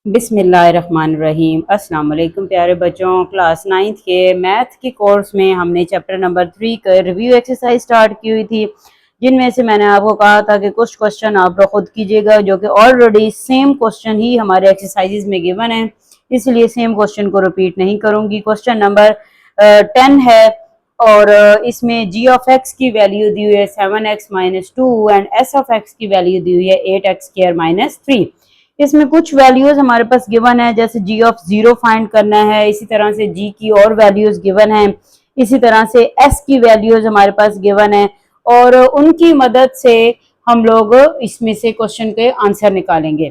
बिस्मिल्लाहिर्रहमानिर्रहीम। अस्सलाम वालेकुम प्यारे बच्चों। क्लास 9th के मैथ के कोर्स में हमने चैप्टर नंबर 3 का रिव्यू एक्सरसाइज स्टार्ट की हुई थी, जिनमें से मैंने आपको कहा था कि कुछ क्वेश्चन आप लोग खुद कीजिएगा, जो कि ऑलरेडी सेम क्वेश्चन ही हमारे एक्सरसाइजेज में गिवन है, इसलिए सेम क्वेश्चन को रिपीट नहीं करूंगी। क्वेश्चन नंबर 10 है और इसमें जी ऑफ एक्स की वैल्यू दी हुई है 7x-2 and S of x की वैल्यू दी हुई है 8x² - 3। इसमें कुछ वैल्यूज हमारे पास गिवन है, जैसे जी ऑफ 0 फाइंड करना है, इसी तरह से जी की और वैल्यूज गिवन है, इसी तरह से एस की वैल्यूज हमारे पास गिवन है और उनकी मदद से हम लोग इसमें से क्वेश्चन के आंसर निकालेंगे।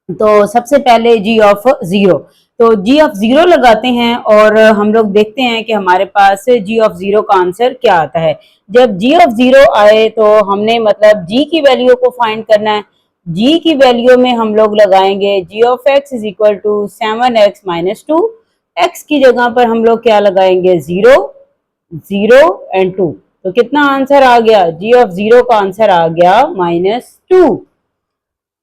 तो सबसे पहले जी ऑफ 0, तो जी ऑफ 0 लगाते हैं और हम लोग देखते हैं कि हमारे पास जी ऑफ 0 का आंसर क्या आता है। जब जी ऑफ 0 आए तो हमने मतलब जी की वैल्यू को फाइंड करना है। जी की वैल्यू में हम लोग लगाएंगे G of x is equal to 7x-2। X की जगह पर हम लोग क्या लगाएंगे 0, 0 एंड 2। तो कितना आंसर आ गया, जी ऑफ 0 का आंसर आ गया -2।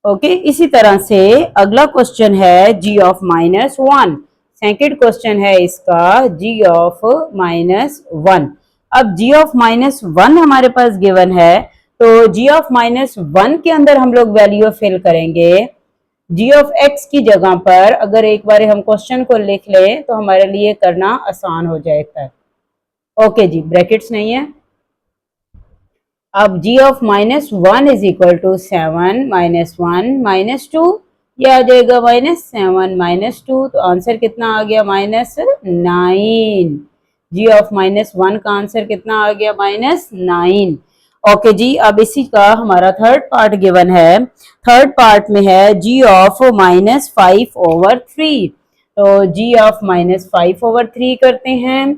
ओके, इसी तरह से अगला क्वेश्चन है जी ऑफ -1। सेकेंड क्वेश्चन है इसका जी ऑफ -1। अब जी ऑफ -1 हमारे पास गिवन है, तो जी ऑफ -1 के अंदर हम लोग वैल्यू फिल करेंगे। जी ऑफ एक्स की जगह पर अगर एक बार हम क्वेश्चन को लिख लें तो हमारे लिए करना आसान हो जाएगा। ओके जी, ब्रैकेट्स नहीं है। अब जी ऑफ -1 इज इक्वल टू 7-1-2, ये आ जाएगा -7-2। तो आंसर कितना आ गया -9। जी ऑफ -1 का आंसर कितना आ गया -9। ओके जी, अब इसी का हमारा थर्ड पार्ट गिवन है। थर्ड पार्ट में है जी ऑफ -5/3। तो जी ऑफ -5/3 करते हैं।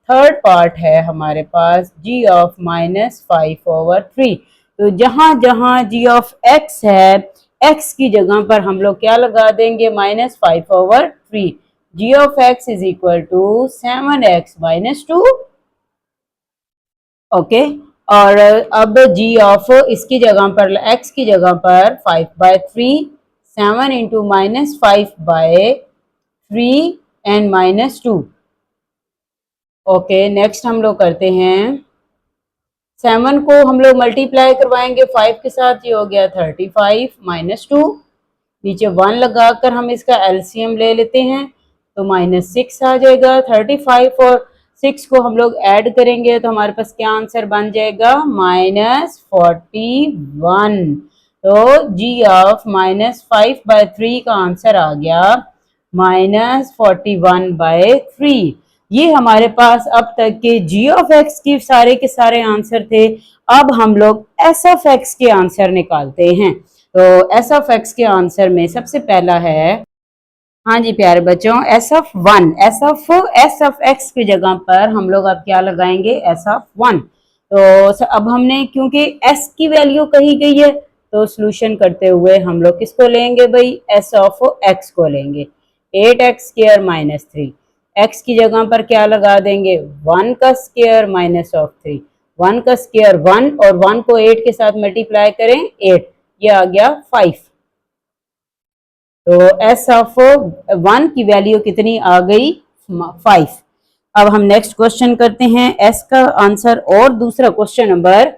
थर्ड पार्ट है हमारे पास जी ऑफ -5/3। तो जहां जहां जी ऑफ एक्स है, एक्स की जगह पर हम लोग क्या लगा देंगे -5/3। G of x is equal to 7x-2। Okay, और अब जी ऑफ इसकी जगह पर एक्स की जगह पर 5/3, 7 इंटू -5/3 एंड -2। ओके, नेक्स्ट हम लोग करते हैं 7 को हम लोग मल्टीप्लाई करवाएंगे 5 के साथ, ये हो गया 35 - 2। नीचे 1 लगाकर हम इसका एलसीएम ले लेते हैं तो -6 आ जाएगा। 35 और 6 को हम लोग ऐड करेंगे तो हमारे पास क्या आंसर बन जाएगा -41। तो जी ऑफ -5/3 का आंसर आ गया -41/3। ये हमारे पास अब तक के जी ऑफ एक्स के सारे आंसर थे। अब हम लोग एस ऑफ एक्स के आंसर निकालते हैं। तो एस ऑफ एक्स के आंसर में सबसे पहला है, हाँ जी प्यारे बच्चों, एस ऑफ एक्स की जगह पर हम लोग अब क्या लगाएंगे S(1). तो अब हमने क्योंकि एस की वैल्यू कही गई है तो सोल्यूशन करते हुए हम लोग किसको लेंगे भाई, एस ऑफ एक्स को लेंगे। 8x² - 3। एक्स की जगह पर क्या लगा देंगे 1 का स्क्वायर -3। 1 का स्क्वायर 1 और 1 को 8 के साथ मल्टीप्लाई करें 8, ये आ गया 5। तो एस ऑफ 1 की वैल्यू कितनी आ गई 5। अब हम नेक्स्ट क्वेश्चन करते हैं। एस का आंसर और दूसरा क्वेश्चन नंबर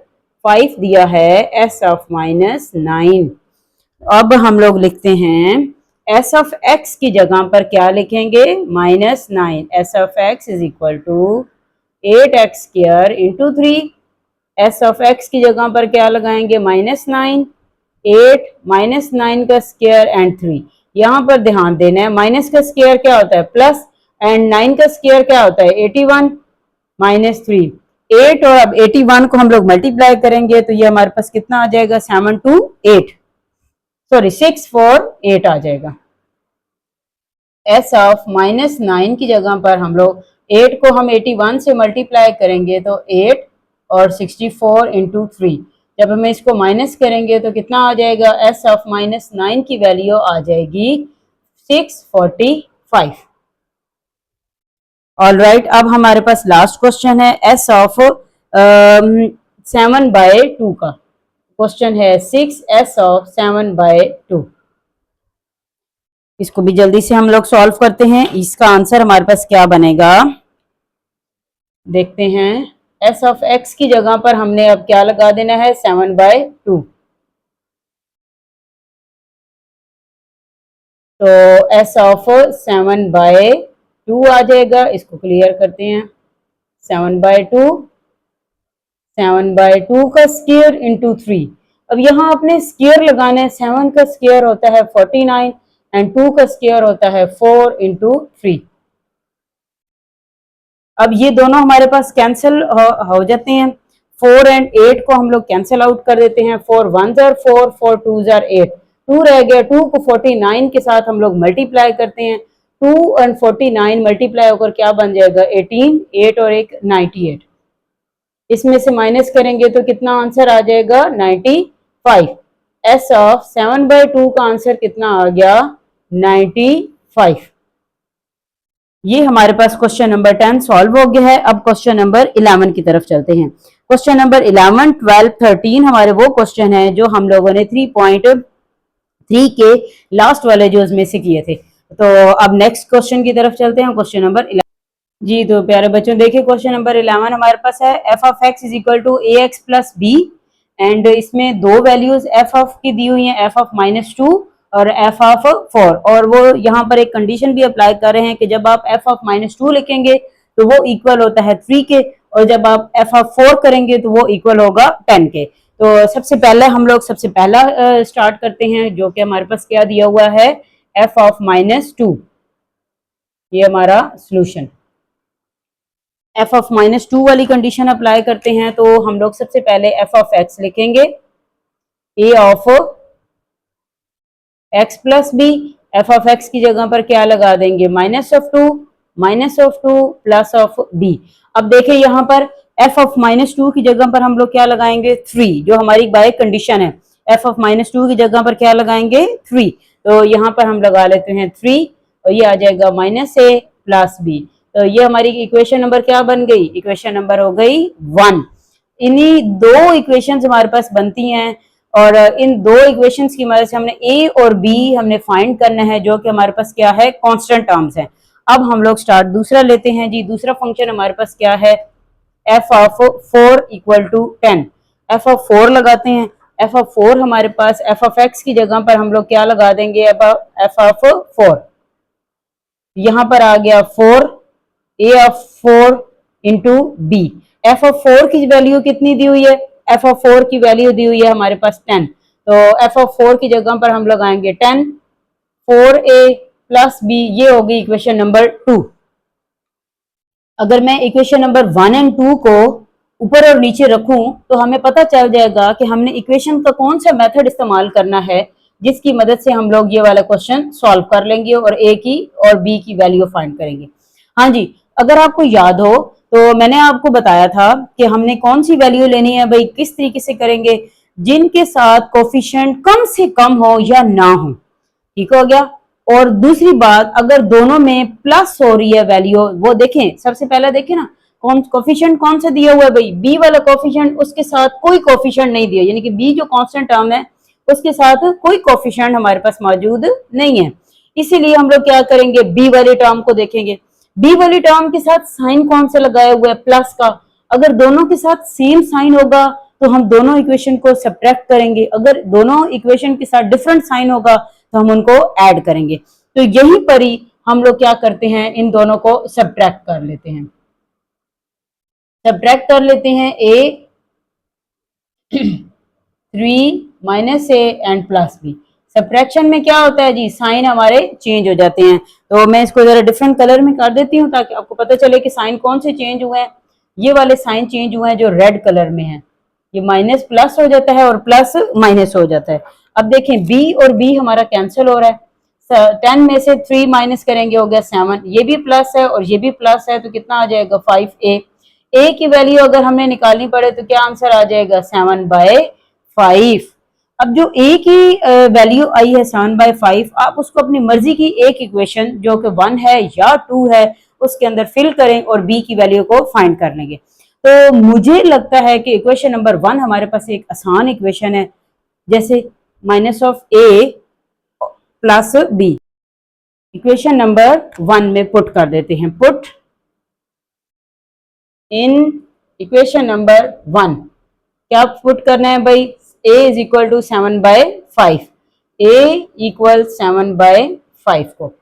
5 दिया है एस ऑफ -9। अब हम लोग लिखते हैं एस ऑफ एक्स की जगह पर क्या लिखेंगे -9। S of x is equal to 8x² - 3। S of x की जगह पर क्या लगाएंगे -9, 8 -9 का स्क्वायर एंड 3। यहाँ पर ध्यान देना है, माइनस का स्क्वायर क्या होता है प्लस, एंड 9 का स्क्वायर क्या होता है 81 -3। 8 और अब 81 को हम लोग मल्टीप्लाई करेंगे तो ये हमारे पास कितना आ जाएगा 6 4 8 आ जाएगा। एस ऑफ -9 की जगह पर हम लोग 8 को हम 81 से मल्टीप्लाई करेंगे तो 8 और 64 इंटू 3। जब हम इसको माइनस करेंगे तो कितना आ जाएगा, एस ऑफ -9 की वैल्यू आ जाएगी 645। ऑल राइट, अब हमारे पास लास्ट क्वेश्चन है एस ऑफ 7/2 का। क्वेश्चन है 6 एस ऑफ 7/2। इसको भी जल्दी से हम लोग सॉल्व करते हैं। इसका आंसर हमारे पास क्या बनेगा, देखते हैं। एस ऑफ एक्स की जगह पर हमने अब क्या लगा देना है, 7/2। तो एस ऑफ 7/2 आ जाएगा। इसको क्लियर करते हैं। 7/2, 7/2 का स्क्वायर इंटू 3। अब यहाँ आपने स्क्वायर लगाना है। 7 का स्क्वायर होता है 49 एंड 2 का स्क्वायर होता है 4 इंटू 3। अब ये दोनों हमारे पास कैंसिल हो जाते हैं। 4 एंड 8 को हम लोग कैंसिल आउट कर देते हैं। 4 1 जार 4, 4 2 जार 8, 2 रह गया। 2 को 49 के साथ हम लोग मल्टीप्लाई करते हैं। 2 एंड 49 मल्टीप्लाई होकर क्या बन जाएगा, 18, 8 और 1 98। इसमें से माइनस करेंगे तो कितना आंसर आ जाएगा, 95। एस ऑफ 7/2 का आंसर कितना आ गया, 95। ये हमारे पास क्वेश्चन नंबर 10 सॉल्व हो गया है। अब क्वेश्चन नंबर 11 की तरफ चलते हैं। क्वेश्चन नंबर 11, 12, 13 हमारे वो क्वेश्चन है जो हम लोगों ने 3.3 के लास्ट वाले जो में से किए थे। तो अब नेक्स्ट क्वेश्चन की तरफ चलते हैं, क्वेश्चन नंबर 11। जी तो प्यारे बच्चों देखिए, क्वेश्चन नंबर 11 हमारे पास है f of x is equal to a x plus b. And इसमें दो वैल्यूज एफ ऑफ की दी हुई है, एफ ऑफ -2 और एफ ऑफ 4। और वो यहाँ पर एक कंडीशन भी अप्लाई कर रहे हैं कि जब आप एफ ऑफ -2 लिखेंगे तो वो इक्वल होता है 3 के, और जब आप एफ ऑफ 4 करेंगे तो वो इक्वल होगा 10 के। तो सबसे पहले हम लोग सबसे पहला स्टार्ट करते हैं, जो कि हमारे पास क्या दिया हुआ है, एफ ऑफ -2। ये हमारा सोल्यूशन। एफ ऑफ -2 वाली कंडीशन अप्लाई करते हैं तो हम लोग सबसे पहले एफ ऑफ एक्स लिखेंगे, A of X plus B. F of x की जगह पर क्या लगा देंगे, -2 प्लस ऑफ बी। अब देखिए यहाँ पर एफ ऑफ -2 की जगह पर हम लोग क्या लगाएंगे, 3, जो हमारी बाय कंडीशन है। एफ ऑफ -2 की जगह पर क्या लगाएंगे, 3। तो यहाँ पर हम लगा लेते हैं 3 और ये आ जाएगा -a प्लस बी। तो ये हमारी इक्वेशन नंबर क्या बन गई, इक्वेशन नंबर हो गई 1। इन्हीं दो इक्वेशंस हमारे पास बनती हैं और इन दो इक्वेशंस की मदद से हमने ए और बी हमने फाइंड करना है, जो कि हमारे पास क्या है, कांस्टेंट टर्म्स है। अब हम लोग स्टार्ट दूसरा लेते हैं जी। दूसरा फंक्शन हमारे पास क्या है, f of 4 equal to 10। F of 4 लगाते हैं। एफ ऑफ 4 हमारे पास एफ ऑफ एक्स की जगह पर हम लोग क्या लगा देंगे, एफ ऑफ 4। यहाँ पर आ गया 4, A of 4 into B. F of 4 की वैल्यू कितनी दी हुई है, एफ ऑफ 4 की वैल्यू दी हुई है हमारे पास 10। तो एफ ऑफ 4 की जगह पर हम लगाएंगे 10, 4a प्लस बी। ये होगी इक्वेशन नंबर 2। अगर मैं इक्वेशन नंबर 1 एंड 2 को ऊपर और नीचे रखूं तो हमें पता चल जाएगा कि हमने इक्वेशन का कौन सा मेथड इस्तेमाल करना है, जिसकी मदद से हम लोग ये वाला क्वेश्चन सॉल्व कर लेंगे और ए की और बी की वैल्यू फाइंड करेंगे। हाँ जी, अगर आपको याद हो तो मैंने आपको बताया था कि हमने कौन सी वैल्यू लेनी है भाई, किस तरीके से करेंगे, जिनके साथ कोफिशिएंट कम से कम हो या ना हो। ठीक हो गया। और दूसरी बात, अगर दोनों में प्लस हो रही है वैल्यू, वो देखें, सबसे पहले देखें ना कोफिशिएंट कौन सा दिया हुआ है भाई, बी वाला कोफिशिएंट, उसके साथ कोई कोफिशिएंट नहीं दिया, यानी कि बी जो कांस्टेंट टर्म है उसके साथ कोई कोफिशिएंट हमारे पास मौजूद नहीं है। इसीलिए हम लोग क्या करेंगे, बी वाले टर्म को देखेंगे। बी वाली टर्म के साथ साइन कौन सा लगाया हुआ है, प्लस का। अगर दोनों के साथ सेम साइन होगा तो हम दोनों इक्वेशन को सब्ट्रैक्ट करेंगे। अगर दोनों इक्वेशन के साथ डिफरेंट साइन होगा तो हम उनको ऐड करेंगे। तो यहीं पर ही हम लोग क्या करते हैं, इन दोनों को सब्ट्रैक्ट कर लेते हैं। सब्ट्रैक्ट कर लेते हैं a 3 minus a and plus b. Subtraction में क्या होता है जी, साइन हमारे चेंज हो जाते हैं। तो मैं इसको जरा डिफरेंट कलर में कर देती हूँ ताकि आपको पता चले कि साइन कौन से चेंज हुए हैं। ये वाले साइन चेंज हुए हैं जो रेड कलर में है। ये माइनस प्लस हो जाता है और प्लस माइनस हो जाता है। अब देखें बी और बी हमारा कैंसिल हो रहा है। 10 में से 3 माइनस करेंगे हो गया 7। ये भी प्लस है और ये भी प्लस है, तो कितना आ जाएगा 5a। ए की वैल्यू अगर हमने निकालनी पड़े तो क्या आंसर आ जाएगा, 7/5। अब जो ए की वैल्यू आई है 7/5, आप उसको अपनी मर्जी की एक इक्वेशन जो कि 1 है या 2 है उसके अंदर फिल करें और बी की वैल्यू को फाइंड कर लेंगे। तो मुझे लगता है कि इक्वेशन नंबर 1 हमारे पास एक आसान इक्वेशन है, जैसे minus of a plus b. Equation number 1 में पुट कर देते हैं। पुट इन इक्वेशन नंबर 1 क्या पुट करना है भाई? a is equal to 7/5, a equal 7/5 को।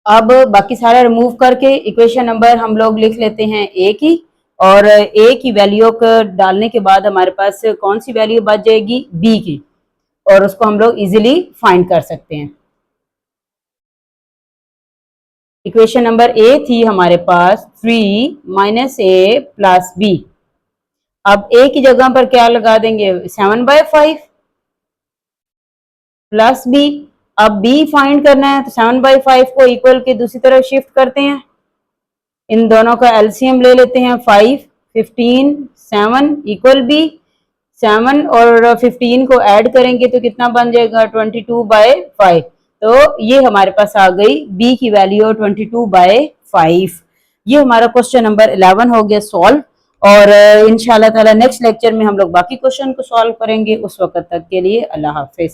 अब बाकी सारा रिमूव करके इक्वेशन नंबर हम लोग लिख लेते हैं a की, और a की वैल्यू को डालने के बाद हमारे पास कौन सी वैल्यू बच जाएगी? b की, और उसको हम लोग इजीली फाइंड कर सकते हैं। इक्वेशन नंबर a थी हमारे पास 3 - a प्लस b। अब a की जगह पर क्या लगा देंगे? 7/5 प्लस b। अब b फाइंड करना है तो 7/5 को इक्वल के दूसरी तरफ शिफ्ट करते हैं, इन दोनों का एलसीएम ले लेते हैं। 5, 15, 7 इक्वल b। 7 और 15 को ऐड करेंगे तो कितना बन जाएगा? 22/5। तो ये हमारे पास आ गई b की वैल्यू 22/5। ये हमारा क्वेश्चन नंबर 11 हो गया सॉल्व, और इंशाल्लाह ताला नेक्स्ट लेक्चर में हम लोग बाकी क्वेश्चन को सॉल्व करेंगे। उस वक्त तक के लिए अल्लाह हाफिज।